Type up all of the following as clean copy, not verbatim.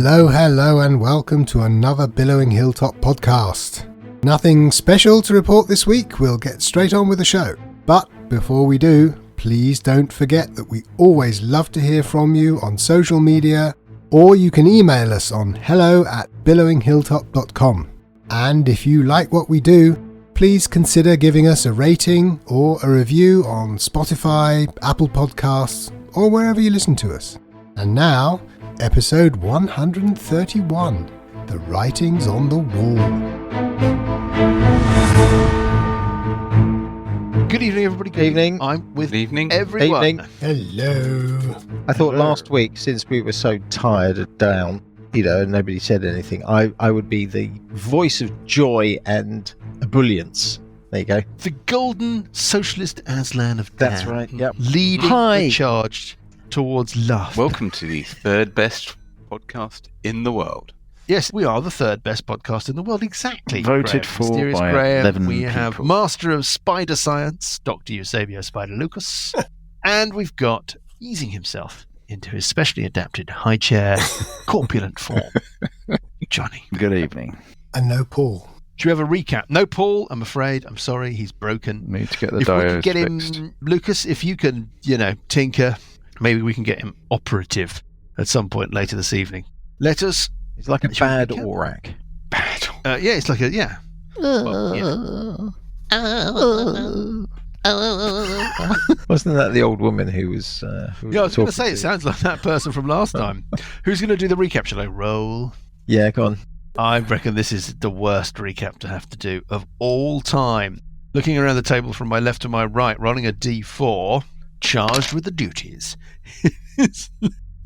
Hello, and welcome to another Billowing Hilltop podcast. Nothing special to report this week, we'll get straight on with the show. But before we do, please don't forget that we always love to hear from you on social media, or you can email us on hello@billowinghilltop.com. And if you like what we do, please consider giving us a rating or a review on Spotify, Apple Podcasts, or wherever you listen to us. And now, episode 131, The Writings on the Wall. Good evening, everybody. Good evening. I'm with everyone. Evening. Hello. I thought last week, since we were so tired and down, and nobody said anything, I would be the voice of joy and ebullience. There you go. The golden socialist Aslan of Dan. That's right. Yep. Leading the charge towards love. Welcome to the third best podcast in the world. Yes, we are the third best podcast in the world. Exactly. Voted Graham. for Mysterious by Graham. 11 We have people. Master of Spider Science, Dr. Eusebio Spider Lucas. And we've got, easing himself into his specially adapted high chair, corpulent form, Johnny. Good evening. And no Paul. Should we have a recap? No Paul, I'm afraid. I'm sorry, he's broken. Need to get the If we diodes can get fixed. him, Lucas, if you can, tinker, maybe we can get him operative at some point later this evening. Let us. It's like a Should we bad recap? Aurak. Bad. Yeah, it's like a, yeah. Well, Wasn't that the old woman who was... yeah, I was going to say, it sounds like that person from last time. Who's going to do the recap? Shall I roll? Yeah, go on. I reckon this is the worst recap to have to do of all time. Looking around the table from my left to my right, rolling a D4, charged with the duties.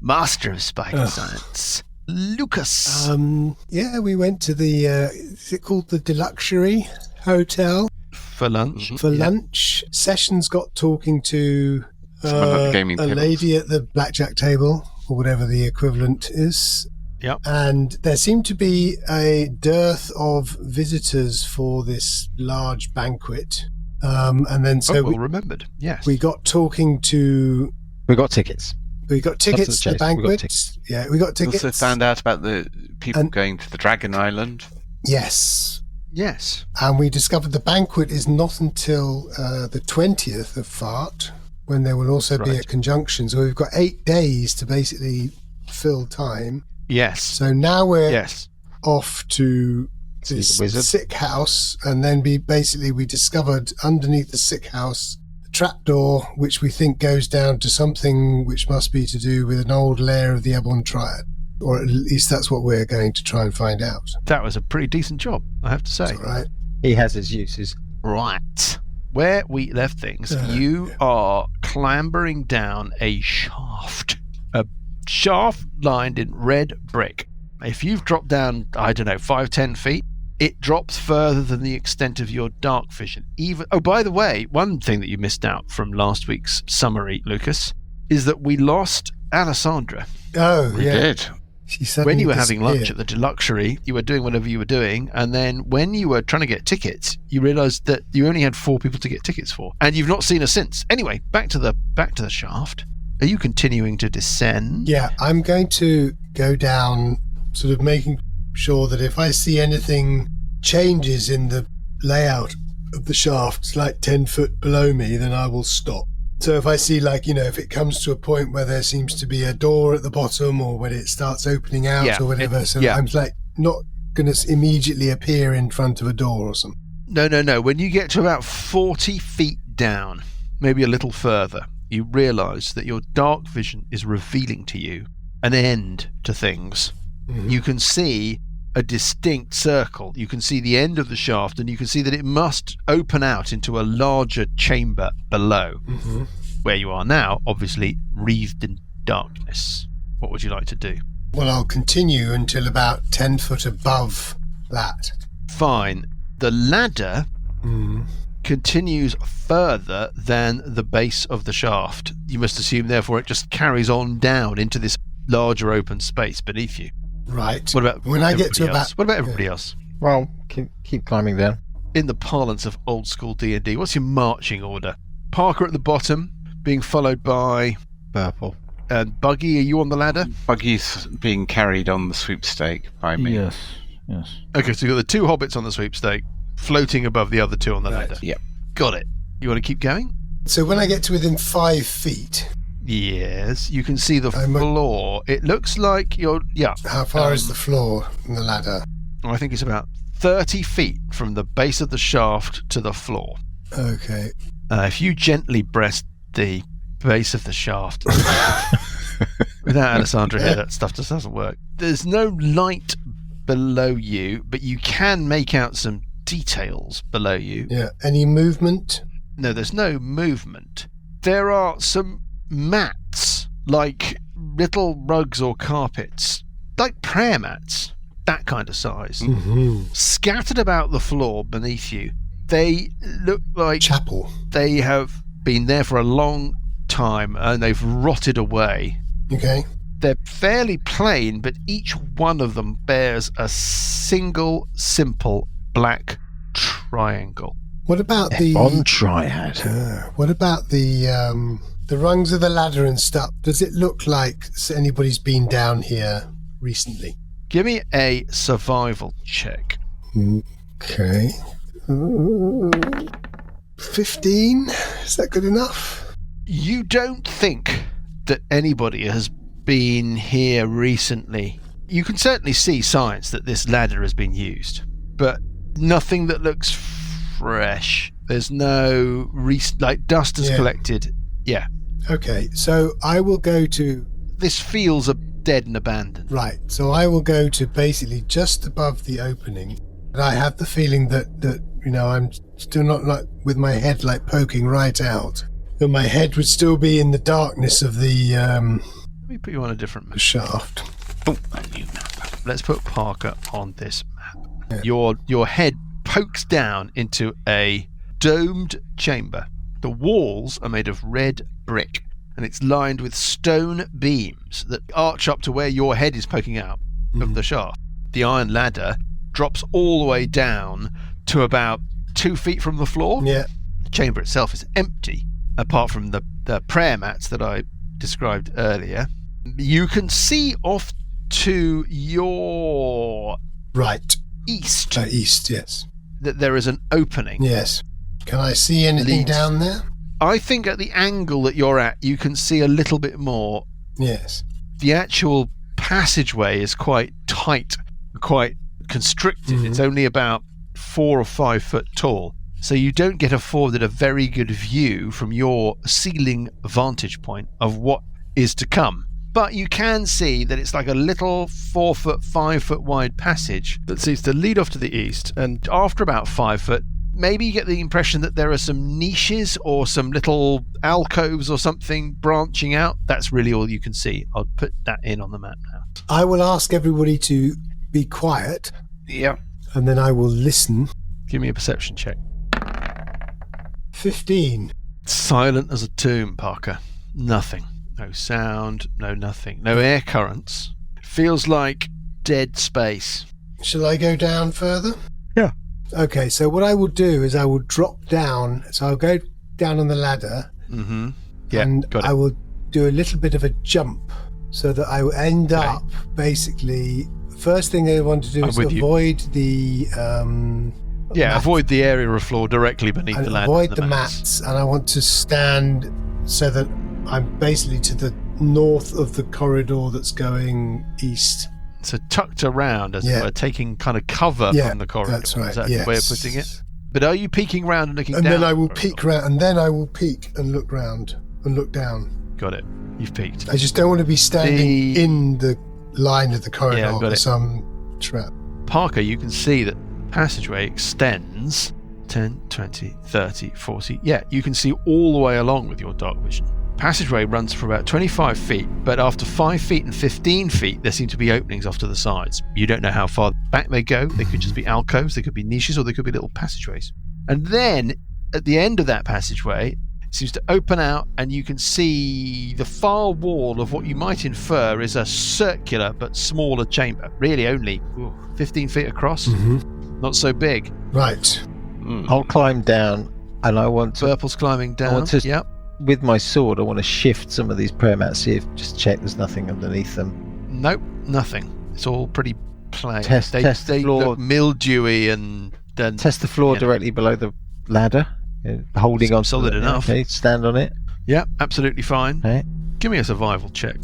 Master of Spider Science, Lucas. We went to the, is it called the Deluxury Hotel? For lunch. For lunch. Sessions got talking to Someone at the gaming a tables. lady at the blackjack table, or whatever the equivalent is. Yep. And there seemed to be a dearth of visitors for this large banquet. And then so remembered. Yes. we got talking to... We got tickets. We got tickets to the chase. We got banquet. tickets. Yeah, we got We tickets. also found out about the people And- going to the Dragon Island. Yes. Yes. And we discovered the banquet is not until the 20th of Fart, when there will also be a conjunction. So we've got 8 days to basically fill time. Yes. So now we're Yes. off to this the wizard. sick house, and then we discovered underneath the sick house a trapdoor, which we think goes down to something which must be to do with an old lair of the Ebon Triad. Or at least that's what we're going to try and find out. That was a pretty decent job, I have to say. Is that right? He has his uses. Right. Where we left things, you are clambering down a shaft. A shaft lined in red brick. If you've dropped down, 5-10 feet, it drops further than the extent of your dark vision. By the way, one thing that you missed out from last week's summary, Lucas, is that we lost Allessandrra. Oh, We yeah. did. She suddenly When you were having lunch disappeared. at the Deluxury, you were doing whatever you were doing, and then when you were trying to get tickets, you realised that you only had 4 people to get tickets for, and you've not seen her since. Anyway, back to the shaft. Are you continuing to descend? Yeah, I'm going to go down, sort of making sure that if I see anything changes in the layout of the shaft, like 10 foot below me, then I will stop. So if I see, if it comes to a point where there seems to be a door at the bottom, or when it starts opening out or whatever, I'm not going to immediately appear in front of a door or something. No. When you get to about 40 feet down, maybe a little further, you realise that your dark vision is revealing to you an end to things. Mm-hmm. You can see a distinct circle. You can see the end of the shaft, and you can see that it must open out into a larger chamber below. Mm-hmm. Where you are now, obviously wreathed in darkness. What would you like to do? Well, I'll continue until about 10 foot above that. Fine. The ladder continues further than the base of the shaft. You must assume, therefore, it just carries on down into this larger open space beneath you. Right. What about when I get to else? What about everybody else? Well, keep climbing down. In the parlance of old school D&D, what's your marching order? Parker at the bottom, being followed by Burple. Buggy, are you on the ladder? Buggy's being carried on the sweepstake by me. Yes. Okay, so you've got the 2 hobbits on the sweepstake, floating above the other 2 on the ladder. Yep. Got it. You want to keep going? So when I get to within 5 feet, Yes, you can see the floor. It looks like you're... Yeah. how far is the floor from the ladder? I think it's about 30 feet from the base of the shaft to the floor. Okay. If you gently breast the base of the shaft... Without Allessandrra here, that stuff just doesn't work. There's no light below you, but you can make out some details below you. Yeah. Any movement? No, there's no movement. There are some mats, like little rugs or carpets, like prayer mats, that kind of size, scattered about the floor beneath you. They look like Chapel. they have been there for a long time and they've rotted away. Okay. They're fairly plain, but each one of them bears a single, simple black triangle. What about On triad. what about the rungs of the ladder and stuff? Does it look like anybody's been down here recently? Give me a survival check. Okay. 15? Is that good enough? You don't think that anybody has been here recently. You can certainly see signs that this ladder has been used, but nothing that looks fresh. There's no like dust has collected. Yeah. Okay, so I will go to... This feels dead and abandoned. Right, so I will go to basically just above the opening. And I have the feeling that I'm still not like with my head like poking right out. That my head would still be in the darkness of the Let me put you on a different map. shaft. Oh, a new map. Let's put Parker on this map. Your head pokes down into a domed chamber. The walls are made of red brick, and it's lined with stone beams that arch up to where your head is poking out of the shaft. The iron ladder drops all the way down to about 2 feet from the floor. Yeah. The chamber itself is empty, apart from the prayer mats that I described earlier. You can see off to your Right. east East, yes. that there is an opening. Yes. Can I see anything Leads. down there? I think at the angle that you're at, you can see a little bit more. Yes. The actual passageway is quite tight, quite constricted. It's only about 4 or 5 foot tall. So you don't get afforded a very good view from your ceiling vantage point of what is to come. But you can see that it's like a little 4 foot, 5 foot wide passage that seems to lead off to the east. And after about 5 foot, maybe you get the impression that there are some niches or some little alcoves or something branching out. That's really all you can see. I'll put that in on the map now. I will ask everybody to be quiet, Yeah. and then I will listen. Give me a perception check. 15. Silent as a tomb, Parker. Nothing. No sound, no nothing. No air currents. It feels like dead space. Shall I go down further? Yeah. Okay, so what I will do is I will drop down. So I'll go down on the ladder, Yeah, and got it. I will do a little bit of a jump so that I will end up basically. First thing I want to do I'm is with you. avoid the Yeah, mat, avoid the area of floor directly beneath and the ladder. avoid and the mats, and I want to stand so that I'm basically to the north of the corridor that's going east. So tucked around, as it were, taking kind of cover from the corridor. That's right. Is that yes. the way of putting it? But are you peeking round and looking And down? then I will the corridor? peek round, and then I will peek and look round and look down. Got it. You've peeked. I just don't want to be standing in the line of the corridor Yeah, got for it. some trap. Parker, you can see that the passageway extends 10, 20, 30, 40. Yeah, you can see all the way along with your dark vision. Passageway runs for about 25 feet, but after 5 feet and 15 feet, there seem to be openings off to the sides. You don't know how far back they go. They could just be alcoves, they could be niches, or they could be little passageways. And then, at the end of that passageway, it seems to open out, and you can see the far wall of what you might infer is a circular but smaller chamber. Really only 15 feet across. Not so big. Right. I'll climb down, and I want to Burple's climbing down. want to- Yep. with my sword, I want to shift some of these prayer mats, just check there's nothing underneath them. Nope, nothing. It's all pretty plain. Test the they floor. look mildewy and then Test the floor directly below the ladder, holding on. Solid enough. Okay, stand on it. Yeah, absolutely fine. Okay. Give me a survival check.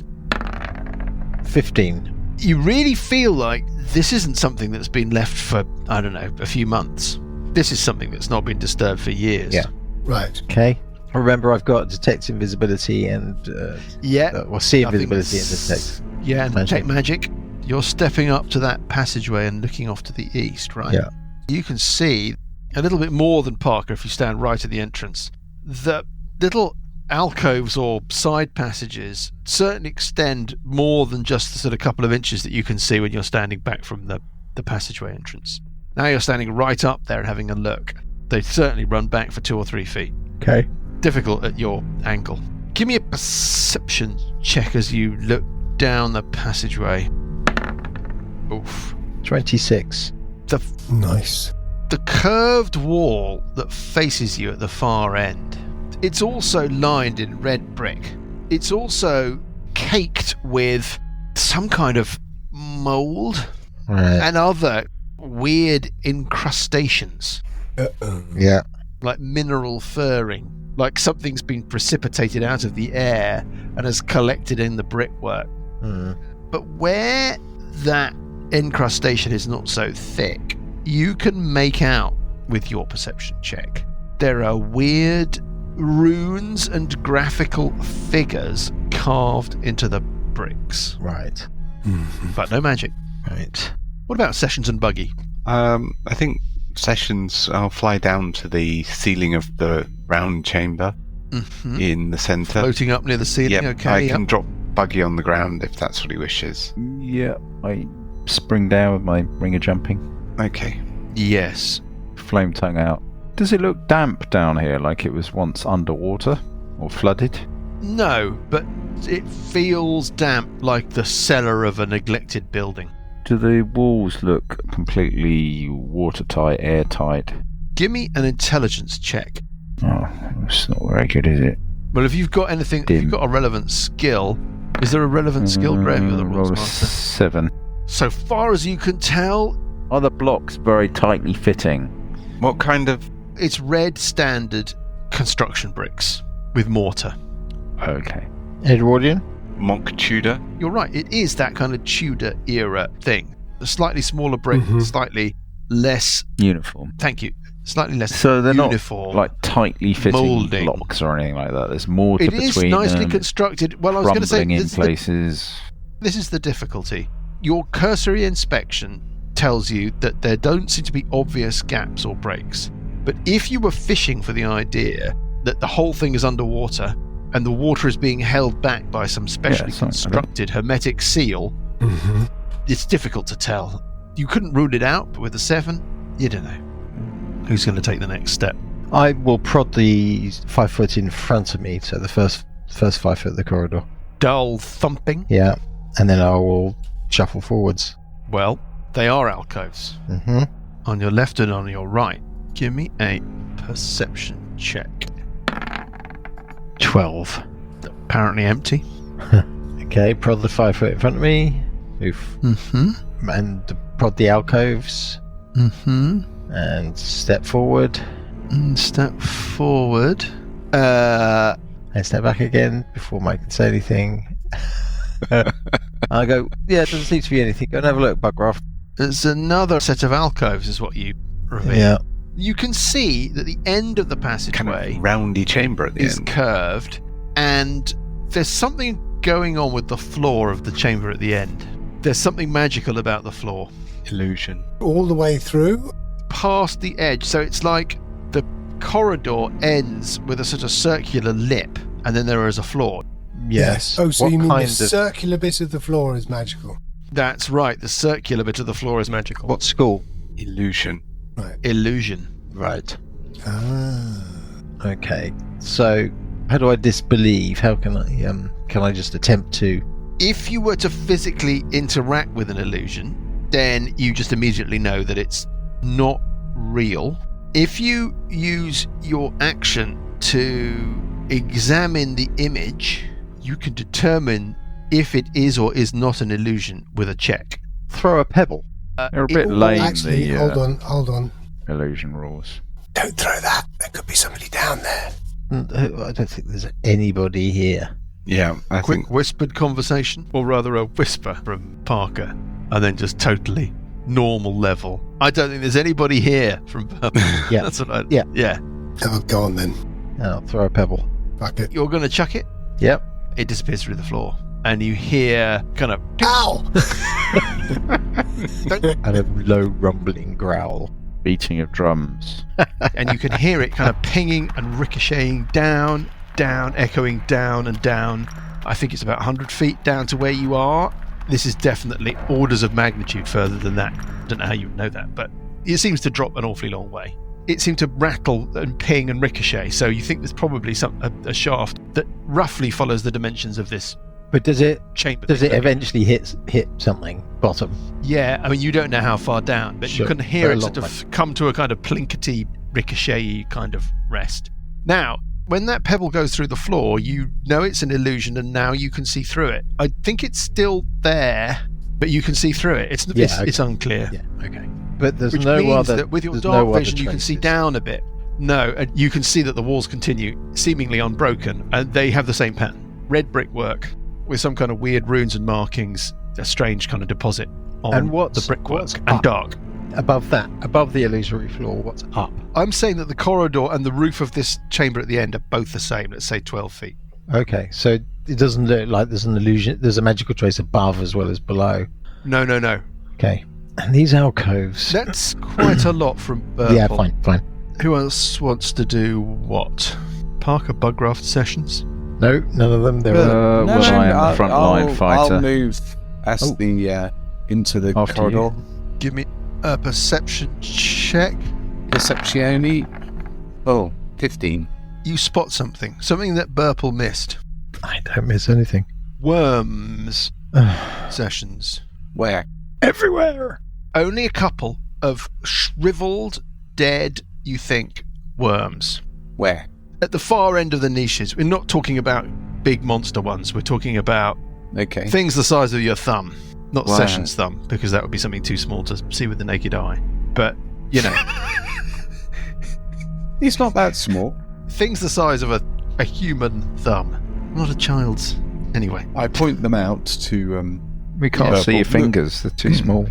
15. You really feel like this isn't something that's been left for, I don't know, a few months. This is something that's not been disturbed for years. Yeah. Right. Okay. Remember, I've got detect invisibility and see invisibility and detect. Yeah, and detect magic. You're stepping up to that passageway and looking off to the east, right? Yeah. You can see a little bit more than Parker if you stand right at the entrance. The little alcoves or side passages certainly extend more than just the sort of couple of inches that you can see when you're standing back from the passageway entrance. Now you're standing right up there and having a look. They certainly run back for 2 or 3 feet. Okay. Difficult at your angle. Give me a perception check as you look down the passageway. Oof. 26. Nice. The curved wall that faces you at the far end, it's also lined in red brick. It's also caked with some kind of mould and other weird incrustations. Yeah. Like mineral furring. Like something's been precipitated out of the air and has collected in the brickwork. But where that incrustation is not so thick, you can make out with your perception check. There are weird runes and graphical figures carved into the bricks. Right. But no magic. Right. What about Sessions and Buggy? I think Sessions, I'll fly down to the ceiling of the round chamber in the centre. Floating up near the ceiling, Yep, okay. I can drop Buggy on the ground if that's what he wishes. Yeah, I spring down with my ring of jumping. Okay. Yes. Flame tongue out. Does it look damp down here, like it was once underwater or flooded? No, but it feels damp like the cellar of a neglected building. Do the walls look completely watertight, airtight? Give me an intelligence check. Oh, it's not very good, is it? Well, if you've got anything, if you've got a relevant skill, is there a relevant skill, Graham? You're the rules roll a master. 7. So far as you can tell, Are the blocks very tightly fitting? What kind of... it's red standard construction bricks with mortar. Okay. Edwardian? mock Tudor? You're right, it is that kind of Tudor era thing. A slightly smaller brick, slightly less... Uniform. Thank you. Slightly less So they're uniform. not like tightly fitting moulding. blocks or anything like that. There's mortar It between is nicely them, constructed. Well, I was going to say... crumbling in places. This is the difficulty. Your cursory inspection tells you that there don't seem to be obvious gaps or breaks. But if you were fishing for the idea that the whole thing is underwater and the water is being held back by some specially constructed hermetic seal, it's difficult to tell. You couldn't rule it out, but with a 7, you don't know. Who's going to take the next step? I will prod the 5 foot in front of me, so the first 5 foot of the corridor. Dull thumping? Yeah, and then I will shuffle forwards. Well, they are alcoves. On your left and on your right. Give me a perception check. 12. Apparently empty. Okay, prod the 5 foot in front of me. Oof. And prod the alcoves. And step forward. And step forward. And step back again before Mike can say anything. I go, yeah, it doesn't seem to be anything. Go and have a look, Bugraft. There's another set of alcoves, is what you reveal. Yeah. You can see that the end of the passageway Kind of roundy chamber at the is end. curved, and there's something going on with the floor of the chamber at the end. There's something magical about the floor. Illusion. All the way through? Past the edge, so it's like the corridor ends with a sort of circular lip, and then there is a floor. Yes. Oh, so What you mean the kind of- circular bit of the floor is magical? That's right, the circular bit of the floor is magical. What school? Illusion. Illusion. Right. Ah. Okay. So, how do I disbelieve? How can I just attempt to? If you were to physically interact with an illusion, then you just immediately know that it's not real. If you use your action to examine the image, you can determine if it is or is not an illusion with a check. Throw a pebble. They're a bit lame, Actually, the hold on. illusion rules. Don't throw that. There could be somebody down there. I don't think there's anybody here. Yeah, I Quick think whispered conversation, or rather a whisper from Parker, and then just totally normal level. I don't think there's anybody here from Burple. Yeah. That's what I... Yeah. Oh, go on then. I'll throw a pebble. Fuck it. You're going to chuck it? Yep. It disappears through the floor. And you hear kind of... Ow! And a low rumbling growl. Beating of drums. and you can hear it kind of pinging and ricocheting down, echoing down and down. I think it's about 100 feet down to where you are. This is definitely orders of magnitude further than that. I don't know how you would know that, but it seems to drop an awfully long way. It seemed to rattle and ping and ricochet, so you think there's probably a shaft that roughly follows the dimensions of this But does it chamber. eventually hit something bottom? Yeah, I mean, you don't know how far down, but Sure, you can hear very it sort long of come to a kind of plinkety, ricochet kind of rest. Now, when that pebble goes through the floor, you know it's an illusion, and now you can see through it. I think it's still there, but you can see through it. It's unclear. Yeah, okay. But there's Which no means other. that with your there's dark no other vision, you can see traces. down a bit. No, and you can see that the walls continue, seemingly unbroken, and they have the same pattern. Red brickwork with some kind of weird runes and markings, a strange kind of deposit on And what's- the brickwork, what's and up? dark. Above that, above the illusory floor, what's up? I'm saying that the corridor and the roof of this chamber at the end are both the same, let's say 12 feet. Okay, so it doesn't look like there's an illusion. There's a magical trace above as well as below. No. Okay, and these alcoves. That's quite a lot from Burple. Yeah, fine. Who else wants to do what? Parker Bugraft sessions? No, none of them. They're Will I am the frontline fighter. I'll move as into the After corridor. Give me a perception check. Perceptione. Oh, 15. You spot something that Burple missed. I don't miss anything. Worms sessions. Where? Everywhere. Only a couple of shriveled, dead, you think, worms. Where? At the far end of the niches. We're not talking about big monster ones. We're talking about Okay. things the size of your thumb. Not Wow. Session's thumb, because that would be something too small to see with the naked eye. But, you know, It's not that small. things the size of a human thumb. Not a child's. Anyway. I point them out to We can't Yeah, see but your look- fingers, they're too small.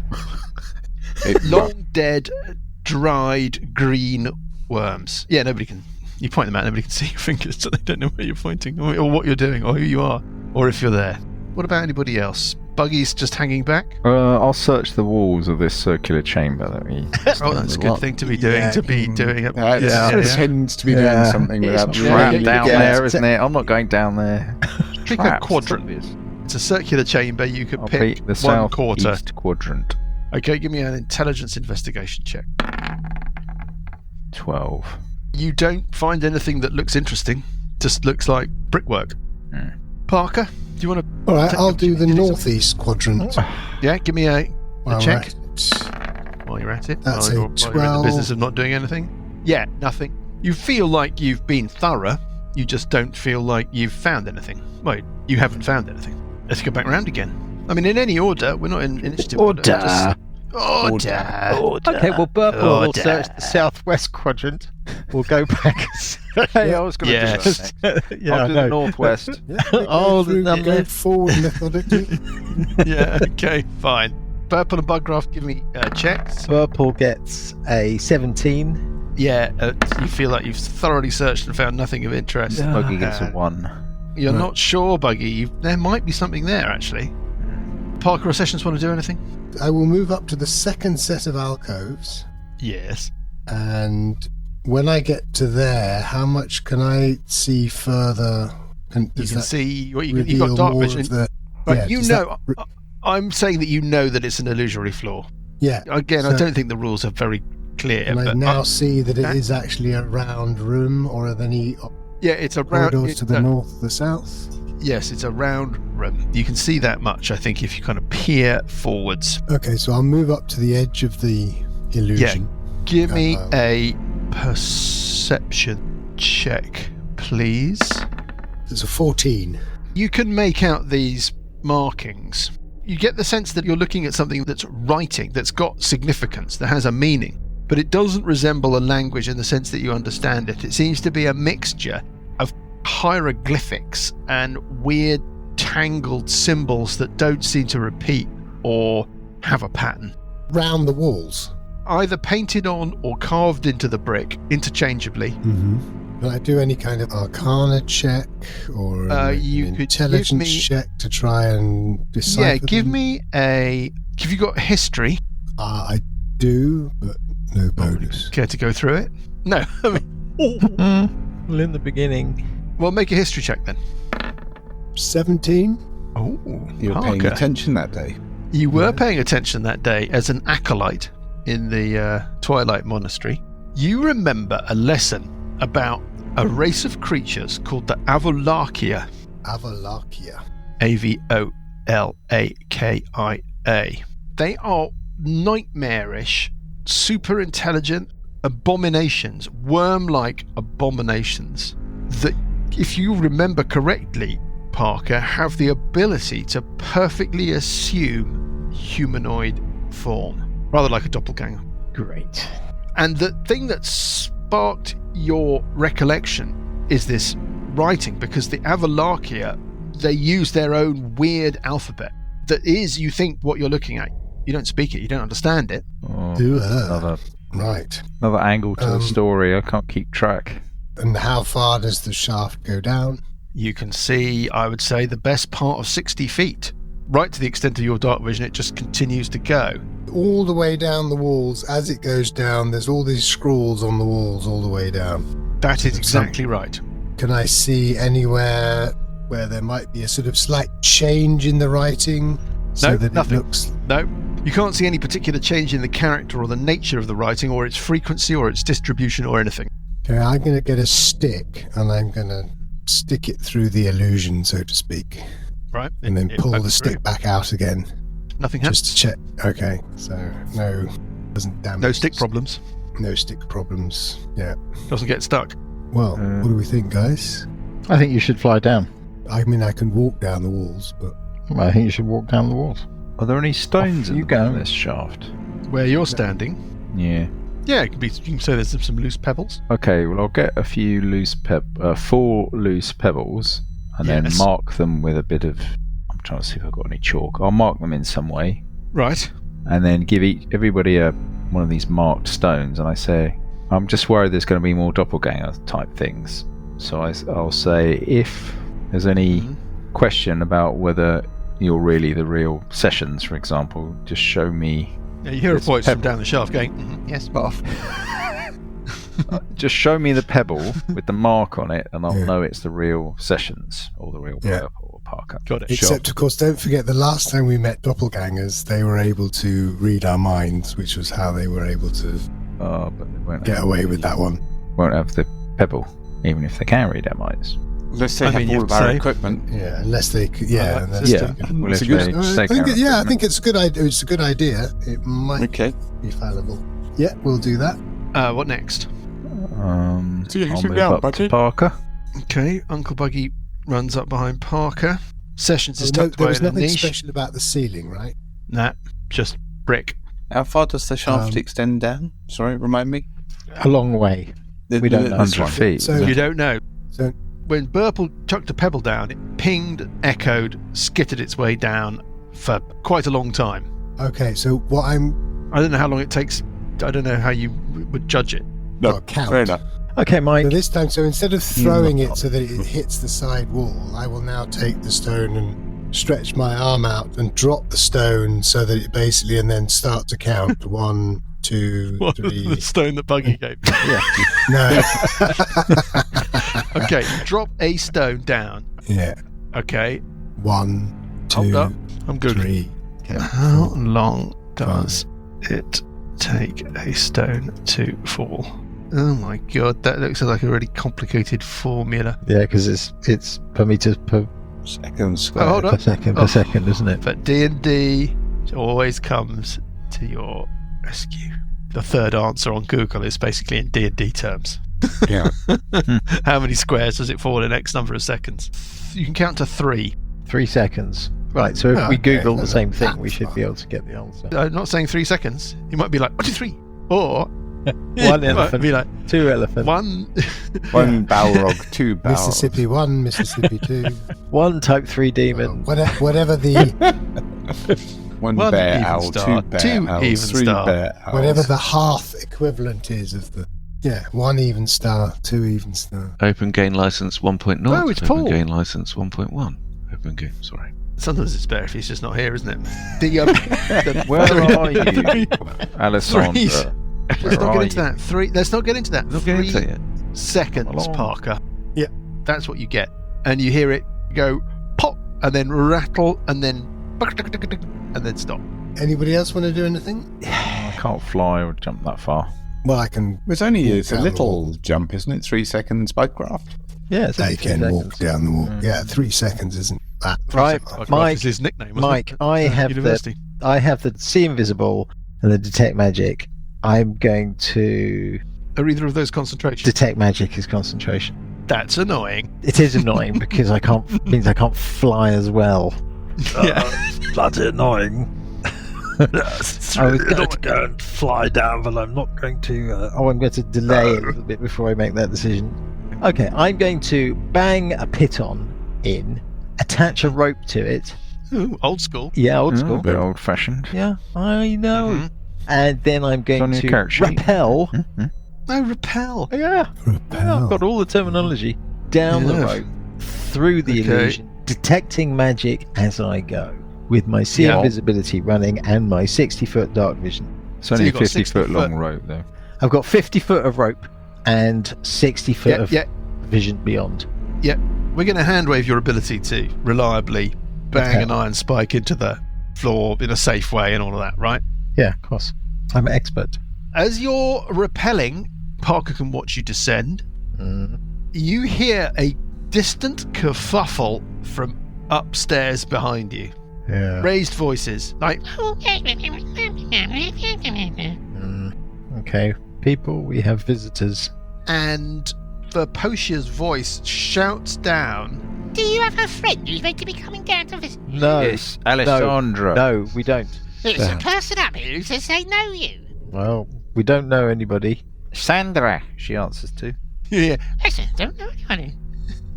Long dead, dried, green worms. Yeah, nobody can... You point them out, nobody can see your fingers, so they don't know where you're pointing, or what you're doing, or who you are, or if you're there. What about anybody else? Buggy's just hanging back? I'll search the walls of this circular chamber that we... Oh, that's a good thing to be doing, Yeah, doing it. tends to be Yeah. doing something It's without Trap yeah, down yeah. there, isn't it? I'm not going down there. Pick a Traps, quadrant. that's what it is. It's a circular chamber, you could I'll pick pick the one quarter. southeast quadrant. Okay, give me an intelligence investigation check. 12. You don't find anything that looks interesting, just looks like brickwork. Hmm. Parker, do you want to... All right, Take I'll the do the opportunity to- northeast quadrant. Yeah, give me a While we're check. at it. While you're at it. That's while a you're in the 12. business of not doing anything. Yeah, nothing. You feel like you've been thorough, you just don't feel like you've found anything. Well, you haven't found anything. Let's go back round again. I mean, in any order, we're not in initiative order. Just... Order. Okay, well, Burple will Order. search the southwest quadrant. We'll go back. Hey, I was going to Yes. do that next. Yeah, I'll I do know. the northwest. Oh, the Go number. forward methodically. Yeah, okay, fine. Burple and Bugraft, give me checks. Burple gets a 17. Yeah, you feel like you've thoroughly searched and found nothing of interest. Buggy gets a 1. You're Right. not sure, Buggy. There might be something there, actually. Parker or Sessions want to do anything? I will move up to the second set of alcoves, Yes. and when I get to there, how much can I see further? And You does can that see... Well, you've reveal got dark more vision. of the? Right, yeah, you does know... that I'm saying that you know that it's an illusory floor. yeah. Again, I So- don't think the rules are very clear. And I but now see that it that- is actually a round room, or are there any yeah, it's a round... corridors to the north, the south? Yes, it's a round room. You can see that much, I think, if you kind of peer forwards. Okay, so I'll move up to the edge of the illusion. Give me Hello. a perception check, please. It's a 14. You can make out these markings. You get the sense that you're looking at something that's writing, that's got significance, that has a meaning, but it doesn't resemble a language in the sense that you understand it. It seems to be a mixture of hieroglyphics and weird tangled symbols that don't seem to repeat or have a pattern. Round the walls. Either painted on or carved into the brick interchangeably. Mm-hmm. Can I do any kind of arcana check or an intelligence check to try and decipher Yeah, give them? me a... Have you got history? I do, but no bonus. Care to go through it? No. I mean, Well, in the beginning. well, make a history check then. 17? Oh, You were paying attention that day. You were paying attention that day as an acolyte in the Twilight Monastery. You remember a lesson about a race of creatures called the Avolakia. Avolakia. Avolakia. They are nightmarish, super intelligent abominations, worm-like abominations that, if you remember correctly, Parker, have the ability to perfectly assume humanoid form, rather like a doppelganger. Great. And the thing that sparked your recollection is this writing, because the Avolakia, they use their own weird alphabet that is, you think, what you're looking at. You don't speak it, you don't understand it. Oh, Another angle to the story. I can't keep track. And how far does the shaft go down? You can see, I would say, the best part of 60 feet. Right to the extent of your dark vision, it just continues to go. All the way down the walls. As it goes down, there's all these scrawls on the walls all the way down. That is exactly right. Can I see anywhere where there might be a sort of slight change in the writing? No, It nothing. looks... No, you can't see any particular change in the character or the nature of the writing or its frequency or its distribution or anything. Okay, I'm going to get a stick and I'm going to stick it through the illusion, so to speak. Right. And then It pull the pokes stick through. back out again. Nothing happens. Just to check. Okay, so no, doesn't damage. No stick problems. No stick problems. Yeah. Doesn't get stuck. Well, what do we think, guys? I think you should fly down. I mean, I can walk down the walls, but I think you should walk down the walls. Are there any stones Off in you go. this shaft? Where you're standing. Yeah. Yeah, it can be. You can say there's some loose pebbles. Okay, well, I'll get a few four loose pebbles, and then Yes. mark them with a bit of... I'm trying to see if I've got any chalk. I'll mark them in some way, Right. and then give everybody one of these marked stones, and I say, I'm just worried there's going to be more doppelganger type things. So I'll say, if there's any question about whether you're really the real Sessions, for example, just show me... Yeah, you hear a It's voice from pebble. down the shaft going, yes, boss. Just show me the pebble with the mark on it, and I'll Yeah. know it's the real Sessions or the real Yeah. Burple or Parker. Got it. except, of course, don't forget the last time we met doppelgangers, they were able to read our minds, which was how they were able to But they won't get have, away with that one. won't have the pebble, even if they can read our minds. Unless they I mean, have you all of have our to say- equipment. Yeah, unless they could. Yeah, like unless this. they Yeah. could. Well, It's if a good- they I take think our I equipment. think it's a good idea. It's a good idea. It might Okay. be fallible. Yeah, we'll do that. What next? So you I'll sit move down, up to buddy. Parker. Okay, Uncle Buggy runs up behind Parker. Sessions is Oh, no, tucked there away was in a nothing niche. special about the ceiling, right? Nah, just brick. How far does the shaft Um, extend down? Sorry, remind me. A long way. We don't know. 100 feet. So- You don't know. So- When Burple chucked a pebble down, it pinged, echoed, skittered its way down for quite a long time. Okay, so what I'm I don't know how long it takes. I don't know how you would judge it. No, count. fair enough. Okay, So Mike. this time, so instead of throwing it so that it hits the side wall, I will now take the stone and stretch my arm out and drop the stone so that it basically, and then start to count. 1, 2, What 3. the stone that Buggy gave me. No. Okay, drop a stone down. Yeah. Okay, 1, 2, hold up. I'm good. 3. How long does it take a stone to fall? Oh my god, that looks like a really complicated formula. Yeah, because it's per meter per Second square. Oh, hold per up. second Oh. per second, isn't it? But D&D always comes to your rescue. The third answer on Google is basically in D&D terms. Yeah. How many squares does it fall in X number of seconds? You can count to 3. 3 seconds. Right, so if Oh, we okay. Google the same thing, we should be able to get the answer. I'm not saying 3 seconds. You might be like 1, 2, 3, or One you might elephant, be like 2 elephants, 1. 1 Balrog, 2 Balrog. Mississippi 1, Mississippi 2. 1 type 3 demon. Whatever the 1 1 bear even owl, star, 2 bear 2 owls, even 3 star. bear owls. whatever the Hearth equivalent is of the 1 star, 2 even star. Open gain license 1.0. No, it's Open Paul. gain license 1.1. Open game. Sorry. Sometimes it's better if he's just not here, isn't it? Where are you, Allessandrra? Let's Where not are get into you? that. 3. Let's not get into that. Not getting 3 into it yet. seconds, Come along. Parker. Yeah. That's what you get, and you hear it go pop, and then rattle, and then and then stop. Anybody else want to do anything? I can't fly or jump that far. Well, I can. It's only it's a Down the little jump, isn't it? 3 seconds spycraft. Yeah, it's They only 3 can seconds. walk down the wall. Yeah, 3 seconds isn't that. Right, Parker Mike, is his nickname. Wasn't Mike, it? I have University. I have the see invisible and the detect magic. I'm going to Are either of those concentration? detect magic is concentration. That's annoying. It is annoying because I can't means I can't fly as well. Yeah. Bloody annoying. Yes, I was going to go and fly down, but I'm not going to. I'm going to delay it a little bit before I make that decision. Okay, I'm going to bang a piton in, attach a rope to it. Ooh, old school. Yeah, old A school. bit old fashioned. Yeah, I know. Mhm. And then I'm It's on going your to character sheet. rappel. No, repel. Yeah, I've got all the terminology down the Yeah. rope through the Okay. illusion, detecting magic as I go, with my sea Yeah. invisibility running and my 60-foot dark vision. It's only you've a got 50-foot 60 long foot. rope, though. I've got 50 foot of rope and 60 foot Yeah, of yeah. vision beyond. We're going to hand wave your ability to reliably bang Okay. an iron spike into the floor in a safe way and all of that, right? Yeah, of course. I'm an expert. As you're rappelling, Parker can watch you descend. Mm. You hear a distant kerfuffle from upstairs behind you. Yeah. Raised voices, like, Mm. Okay, people, we have visitors. and Verposia's voice shouts down, Do you have a friend who's meant to be coming down to visit? No, Yes, Allessandrra. no, we don't. There's a person up here who says they know you. Well, we don't know anybody. Sandra, she answers to. yeah. Listen, don't know anyone.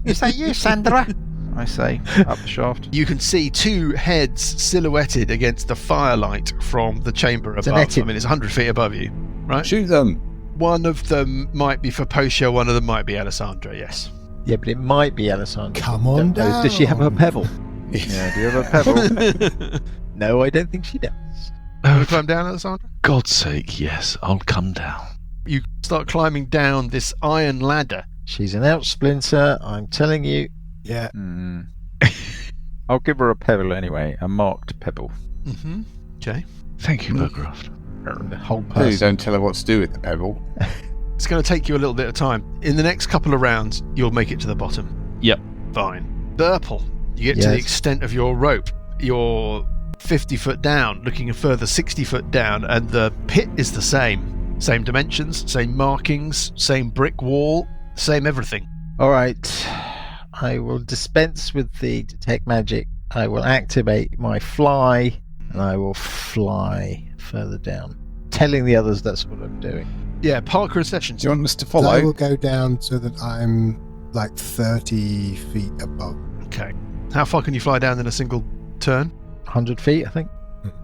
Is that you, Sandra? I say, up the shaft. You can see 2 heads silhouetted against the firelight from the chamber It's an above. etching. I mean, it's 100 feet above you, right? Shoot them. One of them might be Verposia, one of them might be Allessandrra, yes. Yeah, but it might be Allessandra. Come on Don't know. down. Does she have a pebble? Yeah, do you have a pebble? No, I don't think she does. Can you climb down, Allessandrra? God's sake, yes, I'll come down. You start climbing down this iron ladder. She's an out splinter, I'm telling you. Yeah. Hmm. I'll give her a pebble anyway, a marked pebble. Mm-hmm. Okay. Thank you, Burcraft. The whole Please person. don't tell her what to do with the pebble. It's going to take you a little bit of time. In the next couple of rounds, you'll make it to the bottom. Yep. Fine. Burple, you get to the Yes. extent of your rope. You're 50 foot down, looking a further 60 foot down, and the pit is the same. Same dimensions, same markings, same brick wall, same everything. All right. I will dispense with the detect magic. I will activate my fly, and I will fly further down, telling the others that's what I'm doing. Yeah, Parker and Sessions. Do you want us to I follow? will go down so that I'm like 30 feet above. Okay. How far can you fly down in a single turn? 100 feet, I think.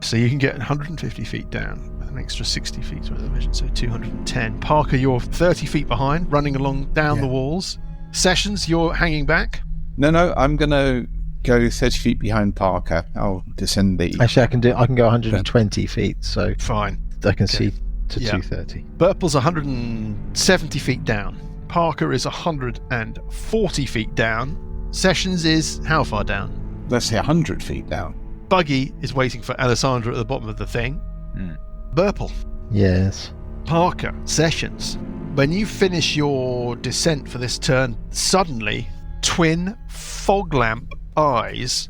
So you can get 150 feet down with an extra 60 feet to the vision, so 210. Parker, you're 30 feet behind, running along down the walls. Sessions, you're hanging back. No, I'm going to go 30 feet behind Parker. I'll descend the... Actually, I can go 120 feet, so Fine. I can Okay. see to Yeah. 230. Burple's 170 feet down. Parker is 140 feet down. Sessions is how far down? Let's say 100 feet down. Buggy is waiting for Allessandrra at the bottom of the thing. Hmm. Burple, Yes. Parker, Sessions. When you finish your descent for this turn, suddenly twin fog lamp eyes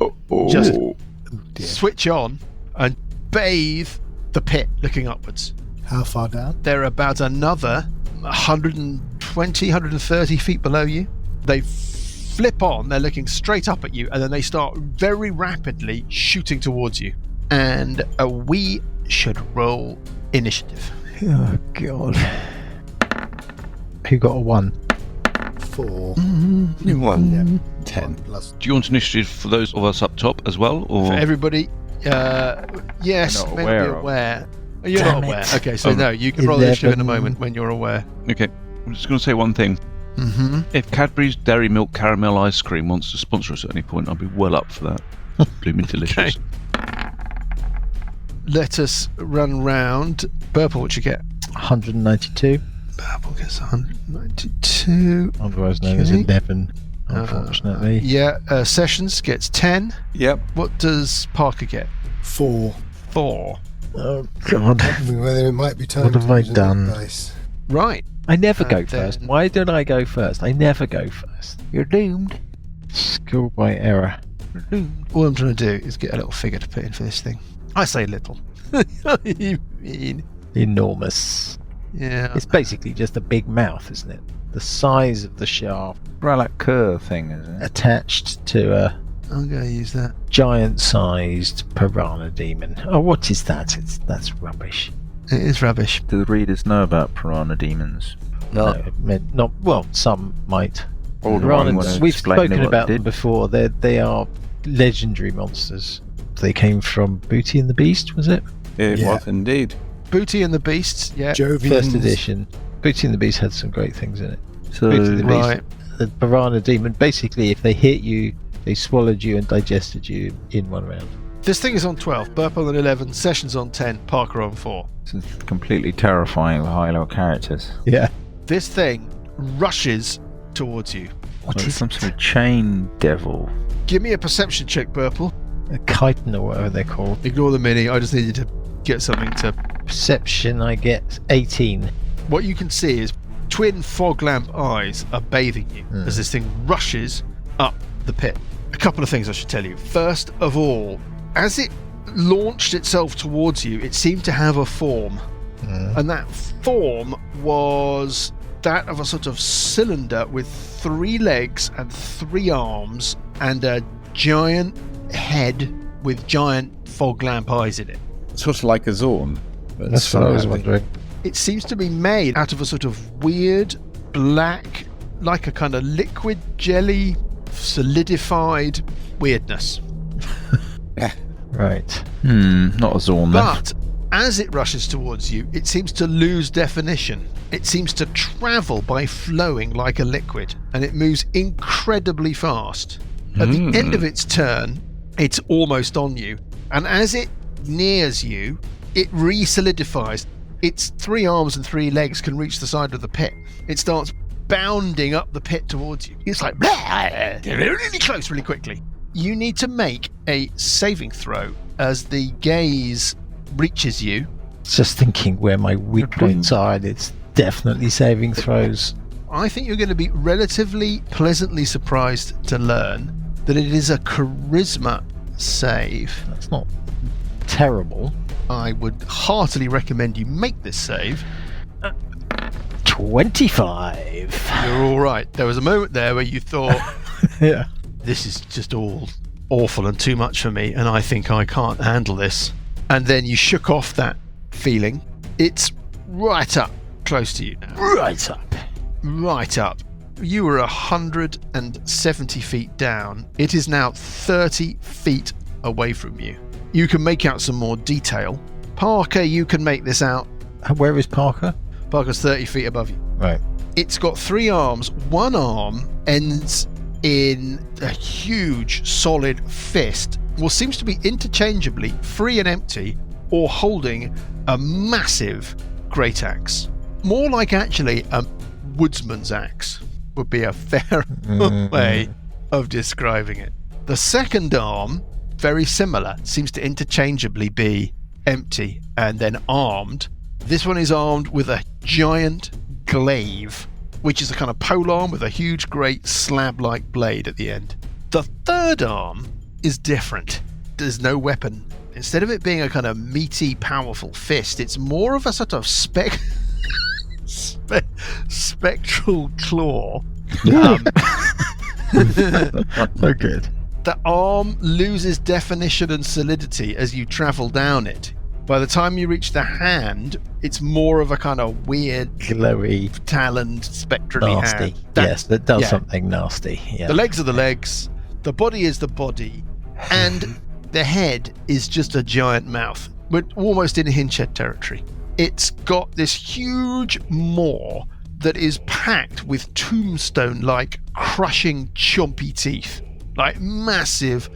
just Oh dear. switch on and bathe the pit looking upwards. How far down? They're about another 100 and 130 feet below you. They flip on, they're looking straight up at you, and then they start very rapidly shooting towards you. And we should roll initiative. Oh, God. Who got a 1? 4. You won, yeah. 10 10. plus. Do you want initiative for those of us up top as well, or For everybody, yes, You're not maybe aware of. aware. You're Damn not aware. it. Okay, so no, you can roll initiative in a 11. moment when you're aware. okay? I'm just going to say one thing. Mm-hmm. If Cadbury's Dairy Milk Caramel Ice Cream wants to sponsor us at any point, I'll be well up for that. Blooming delicious. Let us run round. Burple, what you get? 192. Burple gets 192. Otherwise known as Okay. 11, unfortunately. Sessions gets 10. Yep. What does Parker get? 4. 4. Oh, God. Wondering whether it might be time What to have I use another done? dice. Right. I never go And first. then- Why don't I go first? I never go first. You're doomed. School by error. You're doomed. All I'm trying to do is get a little figure to put in for this thing. I say little. You mean? Enormous. Yeah. It's basically just a big mouth, isn't it? The size of the shaft Relic Kerr thing, isn't it? attached to a I'm going to use that. giant-sized piranha demon. Oh, what is that? That's rubbish. It is rubbish. Do the readers know about piranha demons? No, not well. Some might. Or do I Piranhas, want to we've explain spoken what about they them did? before. They are legendary monsters. They came from Booty and the Beast, was it? It Yeah. was indeed. Booty and the Beasts. Yeah. Jovians. First edition. Booty and the Beast had some great things in it. So, Booty and the Beast. Right. The piranha demon, basically, if they hit you, they swallowed you and digested you in one round. This thing is on 12. Burple on 11. Sessions on 10. Parker on 4. it's completely terrifying with high-level characters. Yeah. This thing rushes towards you. What Like is some sort of chain devil. Give me a perception check, Burple. a chitin or whatever they're called? Ignore the mini. I just needed to get something to... Perception, I get 18. What you can see is twin fog lamp eyes are bathing you as this thing rushes up the pit. A couple of things I should tell you. First of all, as it launched itself towards you, it seemed to have a form. And that form was that of a sort of cylinder with 3 legs and 3 arms and a giant head with giant fog lamp eyes in it. Sort of like a Zorn. But That's what I was somehow- wondering. It seems to be made out of a sort of weird black, like a kind of liquid jelly, solidified weirdness. Right. Not a Zorn then. But as it rushes towards you, it seems to lose definition. It seems to travel by flowing like a liquid, and it moves incredibly fast. At the end of its turn, it's almost on you, and as it nears you, it re-solidifies. Its 3 arms and 3 legs can reach the side of the pit. It starts bounding up the pit towards you. It's like, blah, really close, really quickly. You need to make a saving throw as the gaze reaches you. Just thinking where my weak points are, and it's definitely saving throws. I think you're going to be relatively pleasantly surprised to learn that it is a charisma save. That's not terrible. I would heartily recommend you make this save. 25. You're all right. There was a moment there where you thought, Yeah. this is just all awful and too much for me, and I think I can't handle this. And then you shook off that feeling. It's right up close to you now. Right up. Right up. You were 170 feet down. It is now 30 feet away from you. You can make out some more detail. Parker, you can make this out. Where is Parker? Parker's 30 feet above you. Right. It's got 3 arms. One arm ends in a huge, solid fist. Well, seems to be interchangeably free and empty, or holding a massive great axe. More like actually a woodsman's axe would be a fair way of describing it. The second arm, very similar, seems to interchangeably be empty and then armed. This one is armed with a giant glaive, which is a kind of polearm with a huge, great slab-like blade at the end. The third arm is different. There's no weapon. Instead of it being a kind of meaty, powerful fist, it's more of a sort of spectral claw. So good. The arm loses definition and solidity as you travel down it. By the time you reach the hand, it's more of a kind of weird, Glowy, taloned, spectrally nasty. hand. Yes, that does yeah. something nasty. Yeah. The legs are the legs, the body is the body, and the head is just a giant mouth. We're almost in Hinchhead territory. It's got this huge maw that is packed with tombstone-like crushing chompy teeth. Like massive.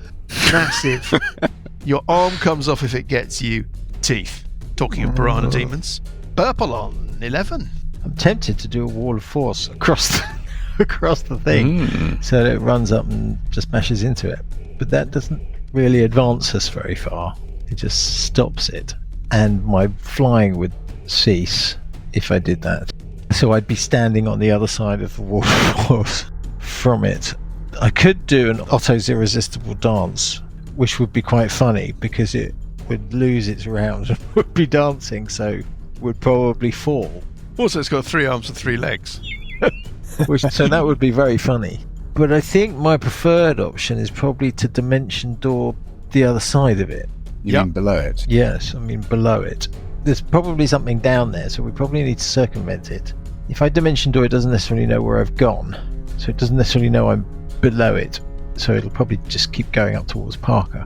Your arm comes off if it gets you. Teeth. Talking of piranha demons. Burple on 11. I'm tempted to do a wall of force across the thing so that it runs up and just bashes into it. But that doesn't really advance us very far. It just stops it. And my flying would cease if I did that. So I'd be standing on the other side of the wall of force from it. I could do an Otto's irresistible dance, which would be quite funny because it would lose its round and would be dancing, so would probably fall. Also, it's got 3 arms and 3 legs. So that would be very funny. But I think my preferred option is probably to dimension door the other side of it. You mean below it? Yes, I mean below it. There's probably something down there, so we probably need to circumvent it. If I dimension door, it doesn't necessarily know where I've gone, so it doesn't necessarily know I'm below it, so it'll probably just keep going up towards Parker.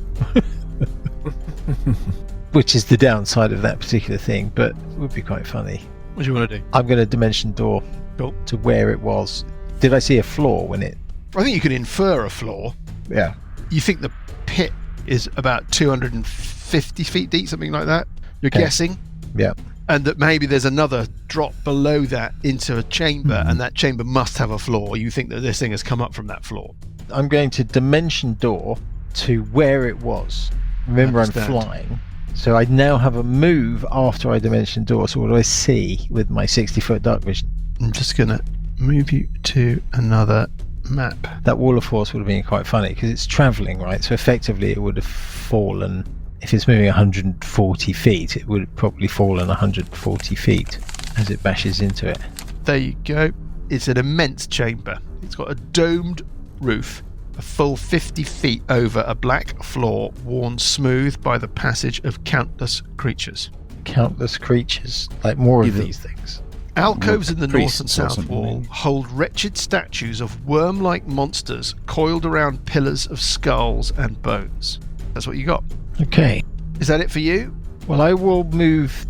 Which is the downside of that particular thing, but it would be quite funny. What do you want to do? I'm going to dimension door Cool. to where it was. Did I see a floor when it... I think you can infer a floor. Yeah. You think the pit is about 250 feet deep, something like that? You're Okay. guessing? Yeah. And that maybe there's another drop below that into a chamber, and that chamber must have a floor. You think that this thing has come up from that floor. I'm going to dimension door to where it was. Remember, Understand. I'm flying. So I now have a move after I dimension door. So what do I see with my 60-foot dark vision? I'm just going to move you to another map. That wall of force would have been quite funny because it's travelling, right? So effectively it would have fallen. If it's moving 140 feet, it would have probably fallen 140 feet as it bashes into it. There you go. It's an immense chamber. It's got a domed roof, a full 50 feet over a black floor worn smooth by the passage of countless creatures. Countless creatures, like more of Either- these things. Alcoves in the north and priests or south something, wall maybe. hold wretched statues of worm-like monsters coiled around pillars of skulls and bones. That's what you got. Okay. Is that it for you? Well, I will move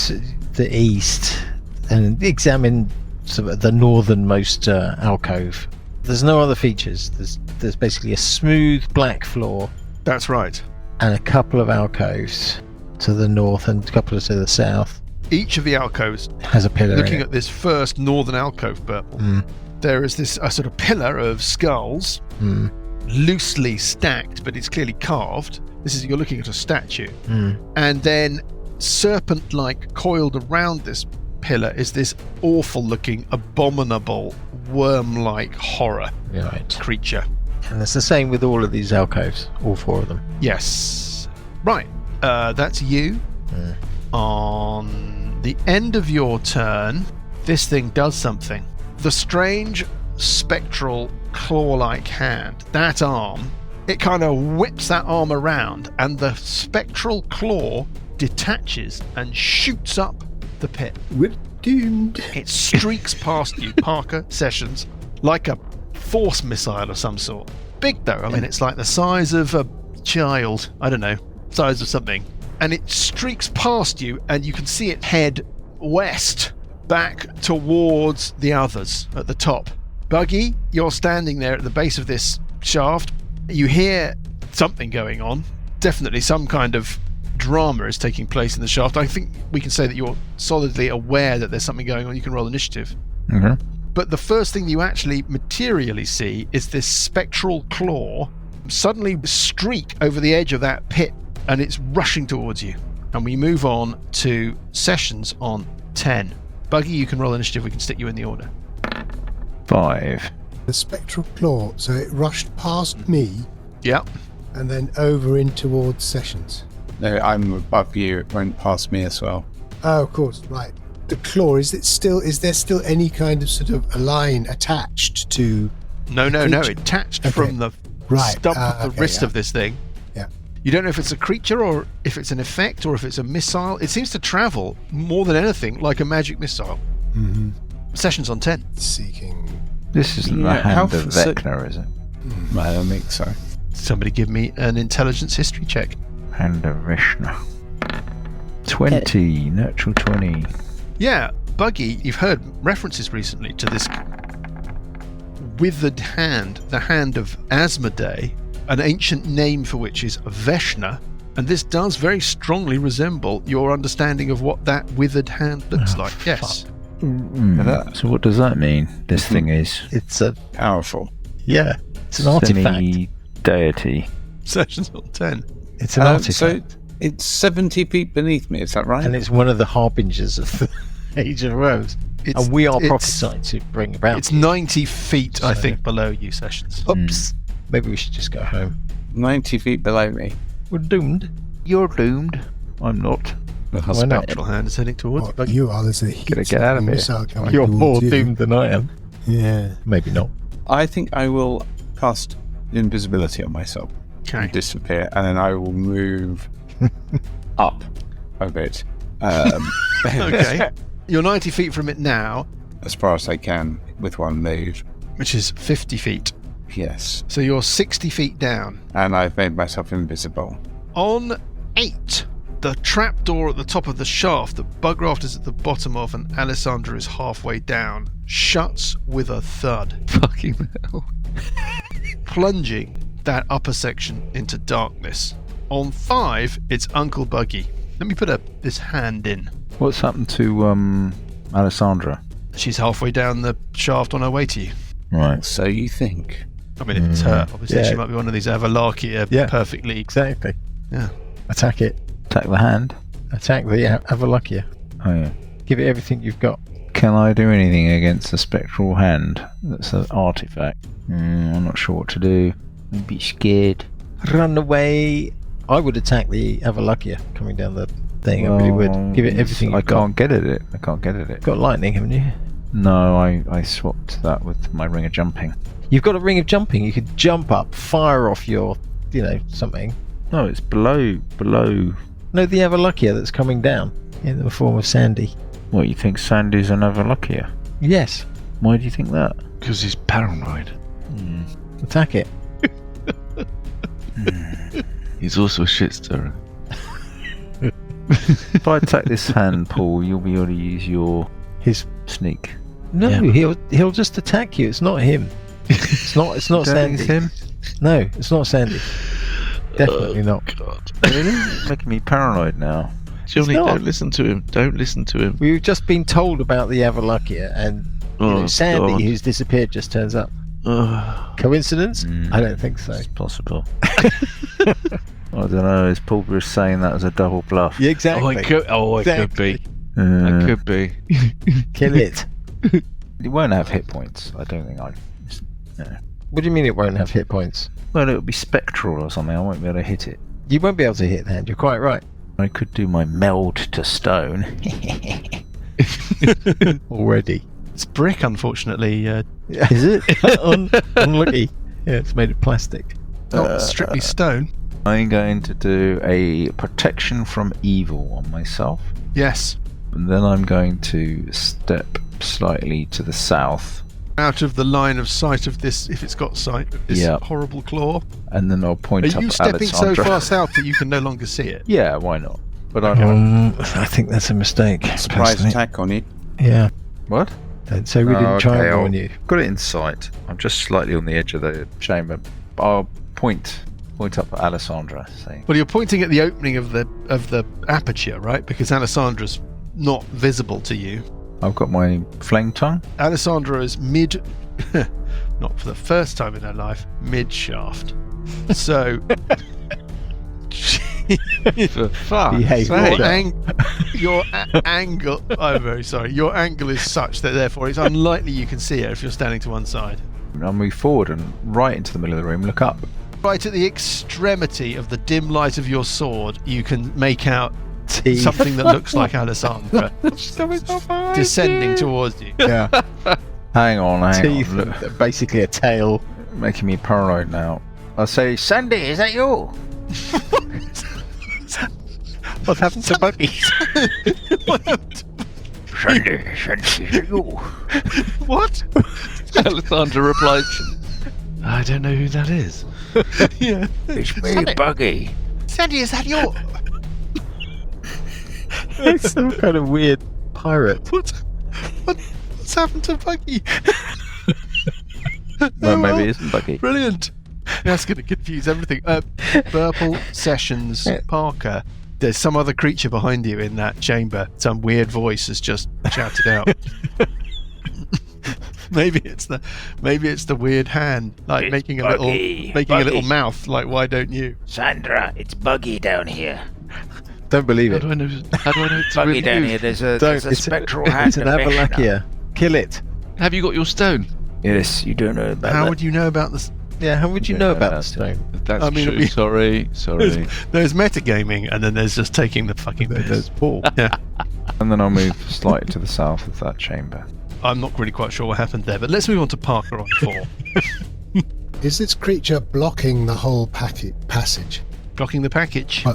to the east and examine sort of the northernmost alcove. There's no other features. There's basically a smooth black floor That's right. and a couple of alcoves to the north and a couple to the south. Each of the alcoves, Has a pillar looking in at this first northern alcove, Burple, there is this a sort of pillar of skulls, loosely stacked, but it's clearly carved. You're looking at a statue. And then serpent-like coiled around this pillar is this awful-looking, abominable, worm-like horror Right. creature. And it's the same with all of these alcoves, all 4 of them. Yes. Right. That's you. On the end of your turn, this thing does something. The strange, spectral, claw-like hand, that arm, it kind of whips that arm around, and the spectral claw detaches and shoots up the pit. We're doomed. It streaks past you, Parker Sessions, like a force missile of some sort. Big though, I mean, it's like the size of a child. I don't know, size of something. And it streaks past you, and you can see it head west, back towards the others at the top. Buggy, you're standing there at the base of this shaft. You hear something going on. Definitely some kind of drama is taking place in the shaft. I think we can say that you're solidly aware that there's something going on. You can roll initiative. But the first thing you actually materially see is this spectral claw suddenly streak over the edge of that pit, and it's rushing towards you. And we move on to Sessions on 10. Buggy, you can roll initiative. We can stick you in the order. 5. The spectral claw, so it rushed past me Yeah. and then over in towards Sessions. No, I'm above you. It went past me as well. Oh, of course, right. the claw, is there still any kind of sort of a line attached to? No. creature? Attached Okay. from the Right. stump of the wrist of this thing. Yeah. You don't know if it's a creature or if it's an effect or if it's a missile. It seems to travel more than anything like a magic missile. Mm-hmm. Sessions on 10. Seeking. This isn't the Yeah, how hand of so- Vecna, is it? I don't think so. Somebody give me an intelligence history check. Hand of Vecna. 20, natural 20. Yeah, Buggy, you've heard references recently to this withered hand, the hand of Asmodee, an ancient name for which is Veshna, and this does very strongly resemble your understanding of what that withered hand looks like. Yes. So what does that mean? This thing is It's a Powerful. yeah. It's an artifact. semi-deity. Sessions on 10. It's an artifact, So it's 70 feet beneath me, is that right? and it's one of the harbingers of the Age of Worms. And we are prophesied to bring about. It's 90 feet, I So- think, below you, Sessions. Oops. Maybe we should just go home. 90 feet below me. We're doomed. You're doomed. I'm not. Why not? Spectral hand is heading towards What Buggy. you are? There's a heat get out of here. missile coming You're more towards you. doomed than I am. Yeah. Maybe not. I think I will cast invisibility on myself. Okay. And disappear, and then I will move up a bit. Okay. You're 90 feet from it now, As far as I can with one move. which is 50 feet. Yes. So you're 60 feet down. And I've made myself invisible. On 8, the trapdoor at the top of the shaft that Bugraft is at the bottom of and Allessandrra is halfway down shuts with a thud, Fucking hell. plunging that upper section into darkness. On 5, it's Uncle Buggy. Let me put this hand in. What's happened to Allessandrra? She's halfway down the shaft on her way to you. Right. So you think. I mean, if it's her, obviously Yeah. she might be one of these Avalarkia Yeah. perfectly. Exactly. Yeah. Attack it. Attack the hand. Attack the Avalakia. Oh yeah. Give it everything you've got. Can I do anything against a spectral hand? That's an artifact. I'm not sure what to do. I'd be scared. Run away. I would attack the Avalakia coming down the thing. I really would. Give it everything I you've got. can't get at it. I can't get at it. Got lightning, haven't you? No, I swapped that with my ring of jumping. You've got a ring of jumping. You could jump up, fire off your, something. No, it's below. No, the Avalakia that's coming down in the form of Sandy. What, you think Sandy's another luckier? Yes. Why do you think that? Because he's paranoid. Attack it. He's also a shit stirrer. If I attack this hand, Paul, you'll be able to use your His sneak. no, Yeah. he'll just attack you. It's not him. It's not Don't Sandy. think it's him? No, it's not Sandy. Definitely not. God. Really? Making me paranoid now. Johnny, not. don't listen to him. Don't listen to him. We've just been told about the Avalakia, and Sandy, God. who's disappeared, just turns up. Coincidence? I don't think so. It's possible. I don't know. Is Paul Bruce saying that as a double bluff? Yeah, Oh, exactly. it could, Exactly. be. It could be. Kill it. It won't have hit points. I don't think I. What do you mean it won't have hit points? Well, it'll be spectral or something. I won't be able to hit it. You won't be able to hit the hand. You're quite right. I could do my meld to stone. Already. It's brick, unfortunately. Is it? Unlucky. Yeah, it's made of plastic. Not strictly stone. I'm going to do a protection from evil on myself. Yes. And then I'm going to step slightly to the south. Out of the line of sight of this, if it's got sight, of this Yeah. horrible claw. And then I'll point Are up you at stepping so Allessandrra. far south that you can no longer see it? Yeah, why not? But I I think that's a mistake. Surprise personally. attack on you. Yeah. What? Don't say we didn't try and warn you. Got it in sight. I'm just slightly on the edge of the chamber. I'll point up at Allessandrra, saying, Well, you're pointing at the opening of the aperture, right? Because Alessandra's not visible to you. I've got my flame tongue. Alessandra is mid, not for the first time in her life, mid shaft. So, For fuck's Behave sake. your angle. I'm very sorry. Your angle is such that therefore it's unlikely you can see her if you're standing to one side. I'll move forward and right into the middle of the room, look up. Right at the extremity of the dim light of your sword, you can make out Teeth. something that looks like Allessandrra descending towards you. Yeah. Hang on. Teeth. Look, Basically a tail. making me paranoid now. I say, Sandy, is that you? What happened to Buggy? Sandy, is that you? What? Alessandra replies, I don't know who that is. yeah. It's me, Buggy. Sandy, is that your... It's some kind of weird pirate. What's happened to Buggy? No, maybe it isn't Buggy. Brilliant. That's going to confuse everything. Burple, Sessions, Parker. There's some other creature behind you in that chamber. Some weird voice has just shouted out. Maybe it's the weird hand, like It's making a Buggy. little mouth, like why don't you? Sandra, it's Buggy down here. Don't believe How it. do I know? It's Buggy really down you? here. There's a It's spectral hand. It's an affection. Avalakia. Kill it. Have you got your stone? Yes, you don't know about How that. would you know about this? Yeah, how would you know about the stone? That's I mean, it'd true. be- Sorry. There's metagaming, and then there's just taking the fucking piss. There's Paul. Yeah, And then I'll move slightly to the south of that chamber. I'm not really quite sure what happened there, but let's move on to Parker on 4. Is this creature blocking the whole passage? Blocking the package.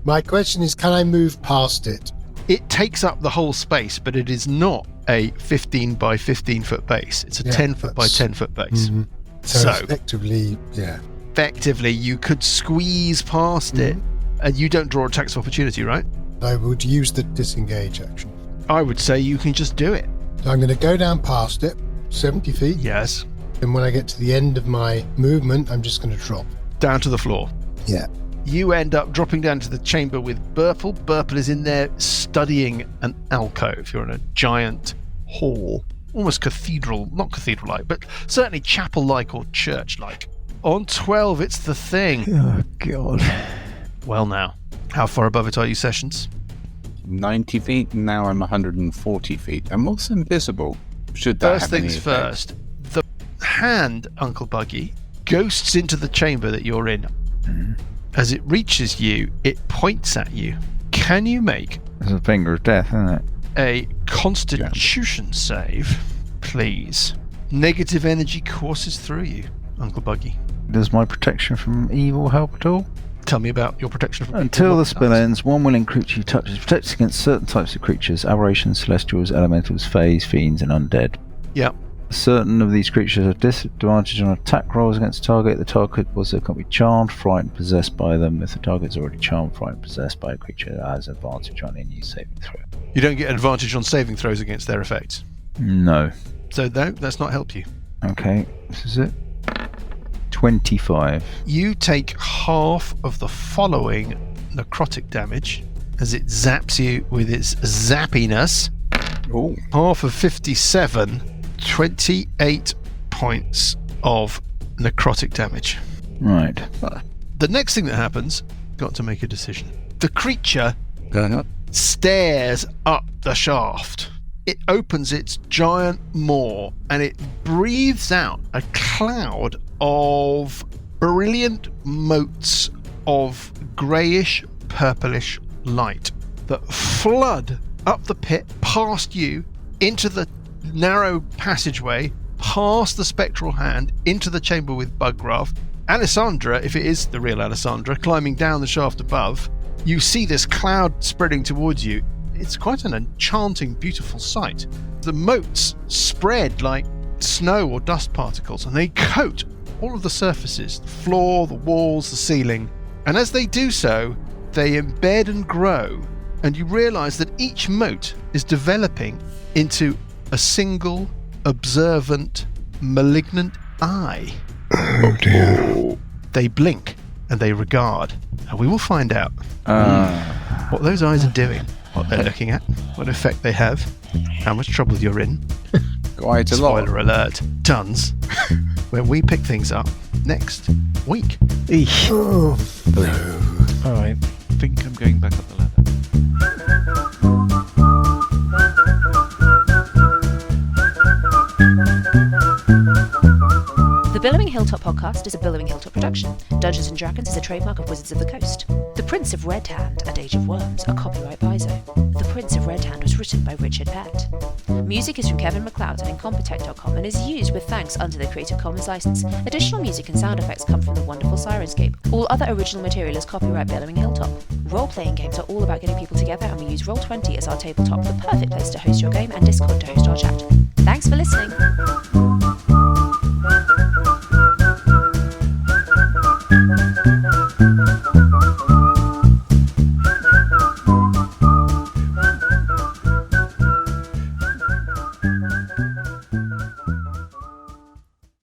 My question is, can I move past it? It takes up the whole space, but it is not a 15 by 15 foot base. It's a Yeah, 10 foot by that's- 10 foot base. Mhm. So effectively, yeah. Effectively, you could squeeze past it, and you don't draw attacks of opportunity, right? I would use the disengage action. I would say you can just do it. So I'm going to go down past it, 70 feet, Yes. and when I get to the end of my movement, I'm just going to drop. Down to the floor. Yeah. You end up dropping down to the chamber with Burple. Burple is in there studying an alcove. You're in a giant hall, almost cathedral, not cathedral-like, but certainly chapel-like or church-like. On 12, it's the thing. Oh, God. Well now, how far above it are you, Sessions? 90 feet, now I'm 140 feet. I'm also invisible. Should that First have any things effect? first, the hand, Uncle Buggy, ghosts into the chamber that you're in. As it reaches you, it points at you. Can you make It's a finger of death, isn't it? a constitution save, please? Negative energy courses through you, Uncle Buggy. Does my protection from evil help at all? Tell me about your protection from Until evil. the spell ends, one willing creature you touch is protected against certain types of creatures, aberrations, celestials, elementals, fays, fiends, and undead. Yeah. Certain of these creatures have disadvantage on attack rolls against the target. The target also can't be charmed, frightened, possessed by them. If the target is already charmed, frightened, possessed by a creature, it has advantage on any saving throw. You don't get advantage on saving throws against their effects. No. So no, that's not help you. Okay, this is it. 25. You take half of the following necrotic damage as it zaps you with its zappiness. Oh, Half of 57, 28 points of necrotic damage. Right. The next thing that happens, got to make a decision. The creature going up. stares up the shaft. It opens its giant maw and it breathes out a cloud of brilliant motes of greyish, purplish light that flood up the pit, past you, into the narrow passageway, past the spectral hand, into the chamber with Buggraft. Allessandrra, if it is the real Allessandrra, climbing down the shaft above. You see this cloud spreading towards you. It's quite an enchanting, beautiful sight. The motes spread like snow or dust particles, and they coat all of the surfaces, the floor, the walls, the ceiling. And as they do so, they embed and grow, and you realise that each mote is developing into a single, observant, malignant eye. Oh dear. They blink and they regard, and we will find out what those eyes are doing, what they're looking at, what effect they have, how much trouble you're in. Quite a lot. Spoiler alert, tons. When we pick things up next week. Eesh. Oh, All right. I think I'm going back up the ladder. The Billowing Hilltop podcast is a Billowing Hilltop production. Dungeons & Dragons is a trademark of Wizards of the Coast. The Prince of Red Hand and Age of Worms are copyright Paizo. The Prince of Red Hand was written by Richard Pett. Music is from Kevin MacLeod and Incompetech.com and is used with thanks under the Creative Commons license. Additional music and sound effects come from the wonderful Sirenscape. All other original material is copyright Billowing Hilltop. Role-playing games are all about getting people together, and we use Roll20 as our tabletop, the perfect place to host your game, and Discord to host our chat. Thanks for listening.